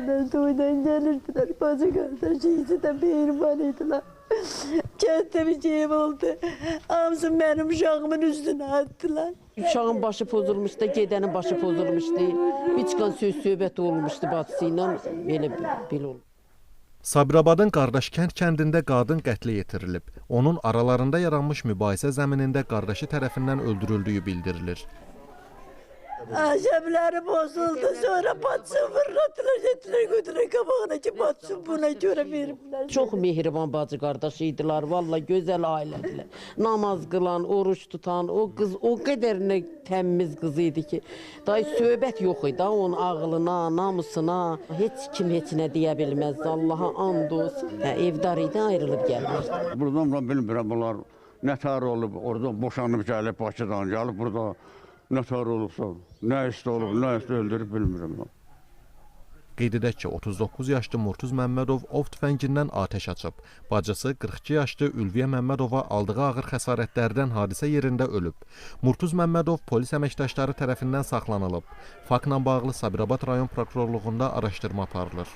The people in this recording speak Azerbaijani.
Köyden, soydan gelirdiler. Bacı kardeş ikisi de mehribanıydılar. Kente bir şey oldu. Hamsın benim uşağımın üstüne attılar. Uşağın başı pozulmuşdu, gedenin başı pozulmuşdu. Bir çıkan söz-söhbət olmuşdu bacısıyla, belə oldu. Sabirabadın Qardaşkənd kəndində qadın qətlə yetirilib. Onun aralarında yaranmış mübahisə zəminində qardaşı tərəfindən öldürüldüyü bildirilir. Akşamları bozuldu, sonra batsın fırlattılar, gettiler götüre kabağına ki batsın, buna göre verirler. Çox mehriban bacı qardaşıydılar, valla gözəl ailədirlər. Namaz qılan, oruç tutan, o qız o qədər təmiz qız idi ki, dayı söhbət yox idi, onun ağlına, namusuna, heç kim heç nə deyə bilməzdi, Allaha and olsun. Evdar idi, ayrılıb gəlmişdi. Buradan ben bilmirəm, bunlar nətər olub, orada boşanıb gəlib, Bakıdan gəlib, burada nətər olubsa, nə isti olub, nə isti öldürüb bilmirəm. Qeyd edək ki, 39 yaşlı Murtuz Məmmədov ov tüfəngindən atəş açıb. Bacısı 42 yaşlı Ülviyə Məmmədova aldığı ağır xəsarətlərdən hadisə yerində ölüb. Murtuz Məmmədov polis əməkdaşları tərəfindən saxlanılıb. Faktla bağlı Sabirabad rayon prokurorluğunda araşdırma aparılır.